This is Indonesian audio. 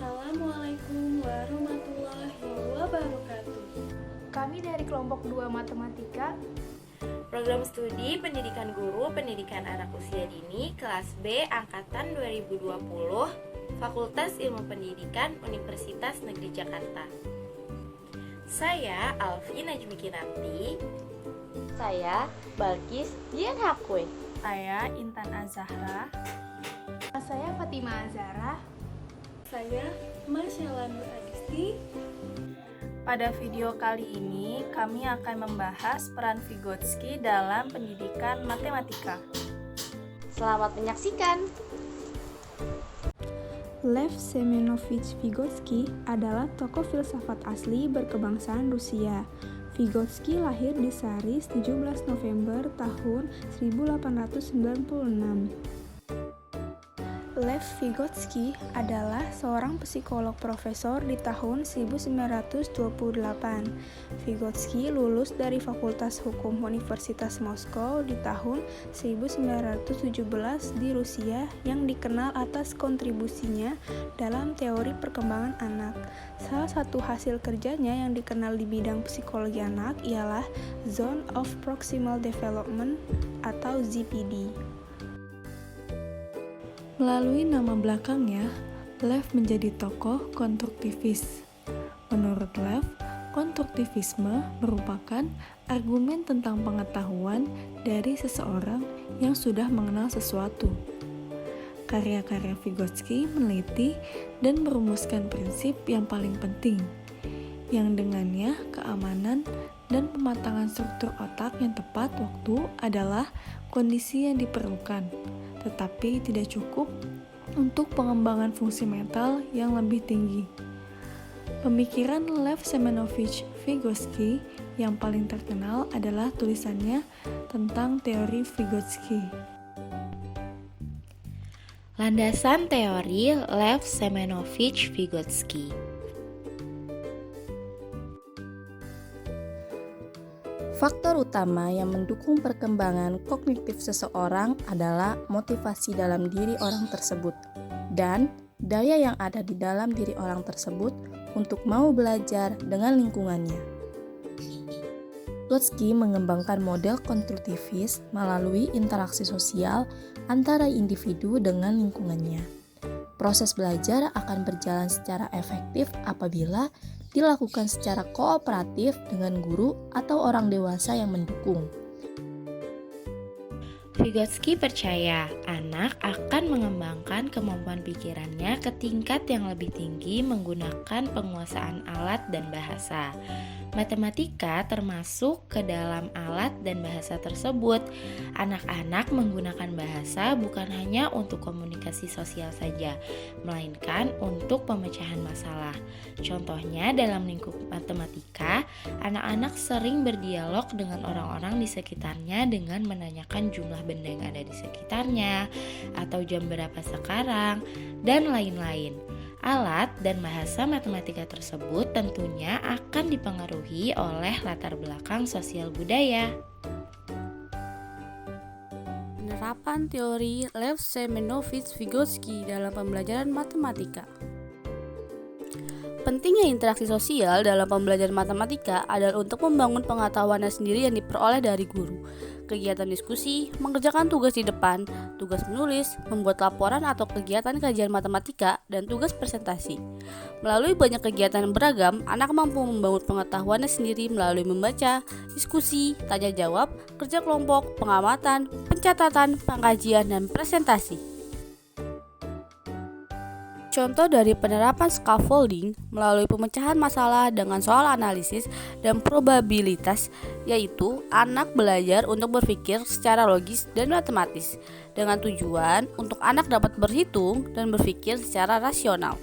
Assalamualaikum warahmatullahi wabarakatuh. Kami dari kelompok 2 Matematika, Program Studi Pendidikan Guru Pendidikan Anak Usia Dini kelas B Angkatan 2020, Fakultas Ilmu Pendidikan Universitas Negeri Jakarta. Saya Alfi Najmi Kinanti. Saya Balkis Dian Hakwe. saya Intan Azahra, saya Fatima Azahra. Saya Masyala Nur Adisti. Pada video kali ini kami akan membahas peran Vygotsky dalam pendidikan matematika. Selamat menyaksikan. Lev Semenovich Vygotsky adalah tokoh filsafat asli berkebangsaan Rusia. Vygotsky lahir di Saris 17 November tahun 1896. Lev Vygotsky adalah seorang psikolog profesor di tahun 1928. Vygotsky lulus dari Fakultas Hukum Universitas Moskow di tahun 1917 di Rusia yang dikenal atas kontribusinya dalam teori perkembangan anak. Salah satu hasil kerjanya yang dikenal di bidang psikologi anak ialah Zone of Proximal Development atau ZPD. Melalui nama belakangnya, Lev menjadi tokoh konstruktivis. Menurut Lev, konstruktivisme merupakan argumen tentang pengetahuan dari seseorang yang sudah mengenal sesuatu. Karya-karya Vygotsky meneliti dan merumuskan prinsip yang paling penting, yang dengannya keamanan dan pematangan struktur otak yang tepat waktu adalah kondisi yang diperlukan, tetapi tidak cukup untuk pengembangan fungsi mental yang lebih tinggi. Pemikiran Lev Semenovich Vygotsky yang paling terkenal adalah tulisannya tentang teori Vygotsky. Landasan teori Lev Semenovich Vygotsky. Faktor utama yang mendukung perkembangan kognitif seseorang adalah motivasi dalam diri orang tersebut dan daya yang ada di dalam diri orang tersebut untuk mau belajar dengan lingkungannya. Vygotsky mengembangkan model konstruktivis melalui interaksi sosial antara individu dengan lingkungannya. Proses belajar akan berjalan secara efektif apabila dilakukan secara kooperatif dengan guru atau orang dewasa yang mendukung. Vygotsky percaya anak akan mengembangkan kemampuan pikirannya ke tingkat yang lebih tinggi menggunakan penguasaan alat dan bahasa. Matematika termasuk ke dalam alat dan bahasa tersebut. Anak-anak menggunakan bahasa bukan hanya untuk komunikasi sosial saja, melainkan untuk pemecahan masalah. Contohnya dalam lingkup matematika, anak-anak sering berdialog dengan orang-orang di sekitarnya dengan menanyakan jumlah benda yang ada di sekitarnya, atau jam berapa sekarang, dan lain-lain. Alat dan bahasa matematika tersebut tentunya akan dipengaruhi oleh latar belakang sosial budaya. Penerapan teori Lev Semenovich Vygotsky dalam pembelajaran matematika. Pentingnya interaksi sosial dalam pembelajaran matematika adalah untuk membangun pengetahuan sendiri yang diperoleh dari guru. Kegiatan diskusi, mengerjakan tugas di depan, tugas menulis, membuat laporan atau kegiatan kajian matematika, dan tugas presentasi. Melalui banyak kegiatan yang beragam, anak mampu membangun pengetahuannya sendiri melalui membaca, diskusi, tanya jawab, kerja kelompok, pengamatan, pencatatan, pengkajian, dan presentasi. Contoh dari penerapan scaffolding melalui pemecahan masalah dengan soal analisis dan probabilitas, yaitu anak belajar untuk berpikir secara logis dan matematis dengan tujuan untuk anak dapat berhitung dan berpikir secara rasional.